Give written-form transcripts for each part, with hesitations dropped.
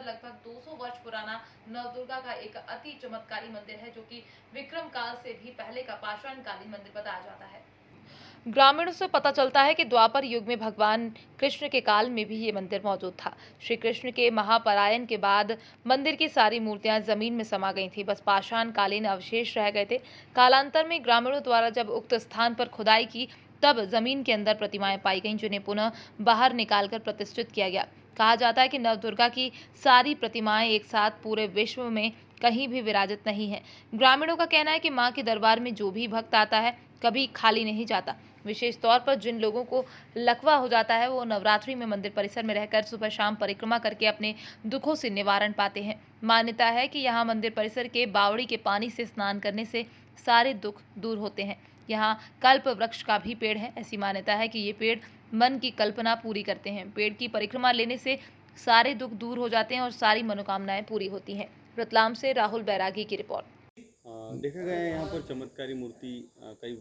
लगभग 200 वर्ष पुराना नवदुर्गा का एक अति चमत्कारी मंदिर है, जो कि विक्रम काल से भी पहले का पाषाण कालीन मंदिर बताया जाता है। ग्रामीणों से पता चलता है कि द्वापर युग में भगवान कृष्ण के काल में भी ये मंदिर मौजूद था। श्री कृष्ण के महापलायन के बाद मंदिर की सारी मूर्तियां जमीन में समा गई थी, बस पाषाण कालीन अवशेष रह गए थे। कालांतर में ग्रामीणों द्वारा जब उक्त स्थान पर खुदाई की, तब जमीन के अंदर प्रतिमाएं पाई गईं, जिन्हें पुनः बाहर निकालकर प्रतिष्ठित किया गया। कहा जाता है कि नवदुर्गा की सारी प्रतिमाएं एक साथ पूरे विश्व में कहीं भी विराजित नहीं है। ग्रामीणों का कहना है कि मां के दरबार में जो भी भक्त आता है, कभी खाली नहीं जाता। विशेष तौर पर जिन लोगों को लकवा हो जाता है, वो नवरात्रि में मंदिर परिसर में रहकर सुबह शाम परिक्रमा करके अपने दुखों से निवारण पाते हैं। मान्यता है कि यहाँ मंदिर परिसर के बावड़ी के पानी से स्नान करने से सारे दुख दूर होते हैं। यहाँ कल्प वृक्ष का भी पेड़ है। ऐसी मान्यता है कि ये पेड़ मन की कल्पना पूरी करते हैं। पेड़ की परिक्रमा लेने से सारे दुख दूर हो जाते हैं और सारी मनोकामनाएं पूरी होती हैं। रतलाम से राहुल बैरागी की रिपोर्ट। देखा गया है यहाँ पर चमत्कारी मूर्ति कई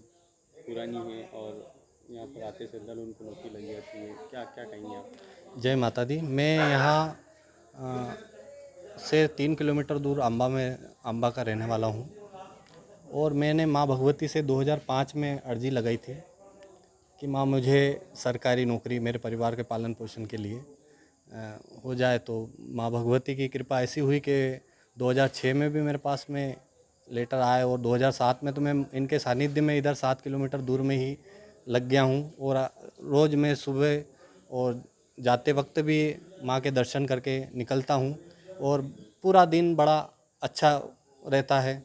पुरानी है और यहाँ पर आते श्रद्धालु उनको नौकरी लग जाती है। क्या क्या कहेंगे आप? जय माता दी। मैं यहाँ से 3 किलोमीटर दूर अम्बा का रहने वाला हूँ और मैंने माँ भगवती से 2005 में अर्जी लगाई थी कि माँ मुझे सरकारी नौकरी मेरे परिवार के पालन पोषण के लिए हो जाए। तो माँ भगवती की कृपा ऐसी हुई कि 2006 में भी मेरे पास में लेटर आया और 2007 में तो मैं इनके सानिध्य में इधर 7 किलोमीटर दूर में ही लग गया हूँ और रोज़ मैं सुबह और जाते वक्त भी माँ के दर्शन करके निकलता हूँ और पूरा दिन बड़ा अच्छा रहता है।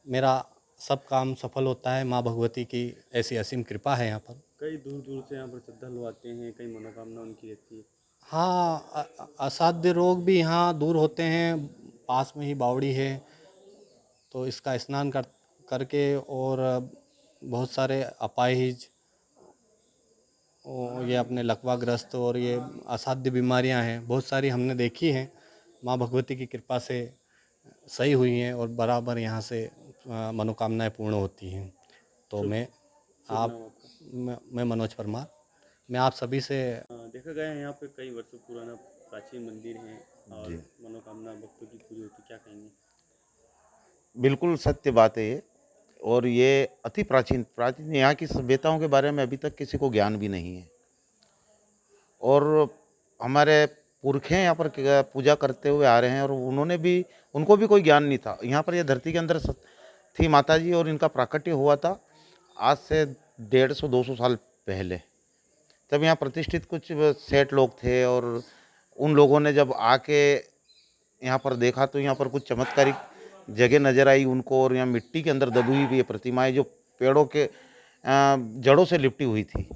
मेरा सब काम सफल होता है। माँ भगवती की ऐसी असीम कृपा है यहाँ पर। कई दूर दूर से यहाँ पर श्रद्धालु आते हैं, कई मनोकामना उनकी रहती है। हाँ, असाध्य रोग भी यहाँ दूर होते हैं। पास में ही बावड़ी है, तो इसका स्नान करके और बहुत सारे अपाहिज और ये अपने लकवाग्रस्त और ये असाध्य बीमारियां हैं बहुत सारी हमने देखी हैं। माँ भगवती की कृपा से सही हुई हैं और बराबर यहाँ से मनोकामनाएं पूर्ण होती हैं। तो शुभ मैं शुभ आप नाम आपका? मैं मनोज परमार, मैं आप सभी से देखा गया है यहाँ पे कई वर्षों पुराना प्राचीन मंदिर है और जी, मनोकामना भक्तों की पूरी होती। क्या कहेंगे? बिल्कुल सत्य बात है ये। और ये अति प्राचीन प्राचीन यहाँ की सभ्यताओं के बारे में अभी तक किसी को ज्ञान भी नहीं है। और हमारे पुरखे यहाँ पर पूजा करते हुए आ रहे हैं और उनको भी कोई ज्ञान नहीं था। यहाँ पर ये धरती के अंदर थी माता जी और इनका प्राकट्य हुआ था आज से 150-200 साल पहले। तब यहाँ प्रतिष्ठित कुछ सेठ लोग थे और उन लोगों ने जब आके यहाँ पर देखा तो यहाँ पर कुछ चमत्कारिक जगह नज़र आई उनको। और यहाँ मिट्टी के अंदर दबी हुई ये प्रतिमाएं जो पेड़ों के जड़ों से लिपटी हुई थी।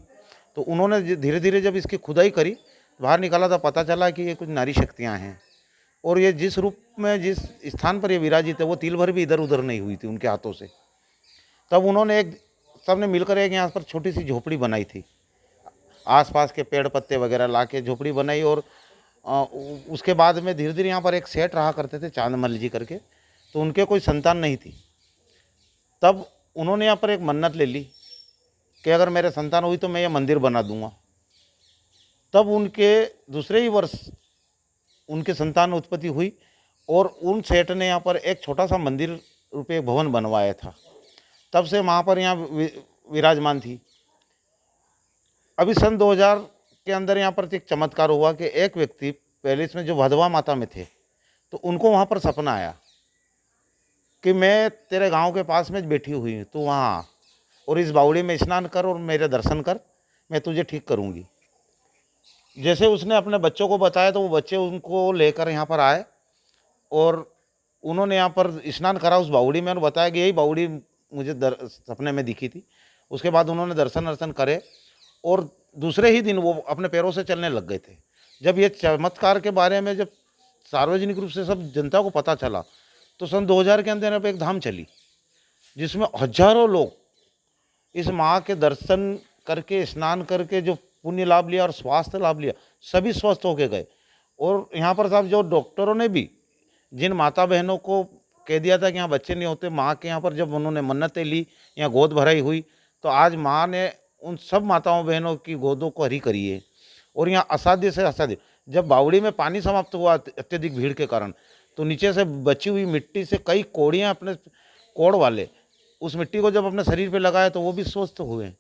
तो उन्होंने धीरे धीरे जब इसकी खुदाई करी, बाहर निकाला तो पता चला कि ये कुछ नारी शक्तियाँ हैं। और ये जिस रूप में जिस स्थान पर ये विराजित है वो तिल भर भी इधर उधर नहीं हुई थी उनके हाथों से। तब उन्होंने सबने मिलकर एक यहाँ पर छोटी सी झोपड़ी बनाई थी। आसपास के पेड़ पत्ते वगैरह ला के झोपड़ी बनाई। और उसके बाद में धीरे धीरे यहाँ पर एक सेठ रहा करते थे चांदमल जी करके, तो उनके कोई संतान नहीं थी। तब उन्होंने यहाँ पर एक मन्नत ले ली कि अगर मेरे संतान हुई तो मैं ये मंदिर बना दूंगा। तब उनके दूसरे ही वर्ष उनके संतान उत्पत्ति हुई और उन सेठ ने यहाँ पर एक छोटा सा मंदिर रूपे भवन बनवाया था। तब से वहाँ पर यहाँ विराजमान थी। अभी सन 2000 के अंदर यहाँ पर एक चमत्कार हुआ कि एक व्यक्ति पहले इसमें जो वधवा माता में थे, तो उनको वहाँ पर सपना आया कि मैं तेरे गांव के पास में बैठी हुई हूँ, तो वहाँ आ और इस बावड़ी में स्नान कर और मेरे दर्शन कर, मैं तुझे ठीक करूँगी। जैसे उसने अपने बच्चों को बताया तो वो बच्चे उनको लेकर यहाँ पर आए और उन्होंने यहाँ पर स्नान करा उस बावड़ी में और बताया कि यही बावड़ी मुझे सपने में दिखी थी। उसके बाद उन्होंने दर्शन वर्शन करे और दूसरे ही दिन वो अपने पैरों से चलने लग गए थे। जब ये चमत्कार के बारे में जब सार्वजनिक रूप से सब जनता को पता चला तो सन 2000 के अंदर एक धाम चली जिसमें हजारों लोग इस माँ के दर्शन करके स्नान करके जो पुण्य लाभ लिया और स्वास्थ्य लाभ लिया, सभी स्वस्थ होके गए। और यहाँ पर साहब जो डॉक्टरों ने भी जिन माता बहनों को कह दिया था कि यहाँ बच्चे नहीं होते, माँ के यहाँ पर जब उन्होंने मन्नतें ली, यहाँ गोद भराई हुई, तो आज माँ ने उन सब माताओं बहनों की गोदों को हरी करी है। और यहाँ असाध्य से असाध्य जब बावड़ी में पानी समाप्त हुआ अत्यधिक भीड़ के कारण, तो नीचे से बची हुई मिट्टी से कई कोड़ियाँ अपने कोड़ वाले उस मिट्टी को जब अपने शरीर पे लगाए तो वो भी स्वस्थ हुए।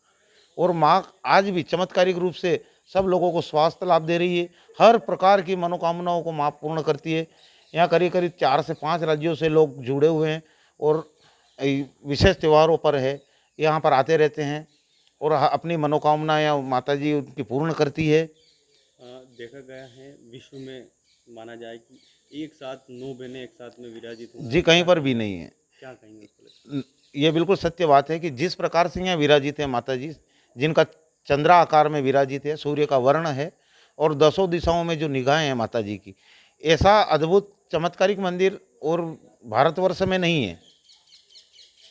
और माँ आज भी चमत्कारिक रूप से सब लोगों को स्वास्थ्य लाभ दे रही है। हर प्रकार की मनोकामनाओं को माँ पूर्ण करती है। यहाँ करीब करीब 4 से 5 राज्यों से लोग जुड़े हुए हैं और विशेष त्योहारों पर है यहाँ पर आते रहते हैं और अपनी मनोकामनाएं माता जी उनकी पूर्ण करती है। देखा गया है विश्व में माना जाए कि एक साथ 9 बहनें एक साथ में विराजित हों। जी कहीं पर भी नहीं है। क्या कहेंगे इसको लेकर? ये बिल्कुल सत्य बात है कि जिस प्रकार से यहाँ विराजित है माता जी, जिनका चंद्रा आकार में विराजित है, सूर्य का वर्ण है और 10 दिशाओं में जो निगाहें हैं माता जी की, ऐसा अद्भुत चमत्कारिक मंदिर और भारतवर्ष में नहीं है।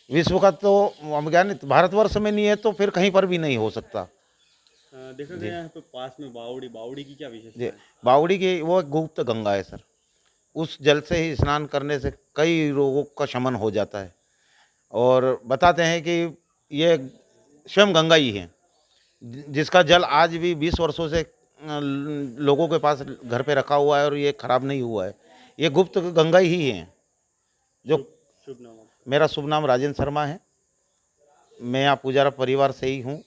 विश्व का तो हम ज्ञान भारतवर्ष में नहीं है तो फिर कहीं पर भी नहीं हो सकता। देखा गया यहाँ पे पास में बावड़ी की क्या विशेषता जी, है? बावड़ी की वो एक गुप्त गंगा है सर। उस जल से ही स्नान करने से कई रोगों का शमन हो जाता है और बताते हैं कि ये स्वयं गंगा ही है जिसका जल आज भी 20 वर्षों से लोगों के पास घर पे रखा हुआ है और ये खराब नहीं हुआ है। ये गुप्त गंगा ही है। जो शुभ नाम आपका? मेरा शुभ नाम राजेंद्र शर्मा है। मैं यहाँ पुजारा परिवार से ही हूँ।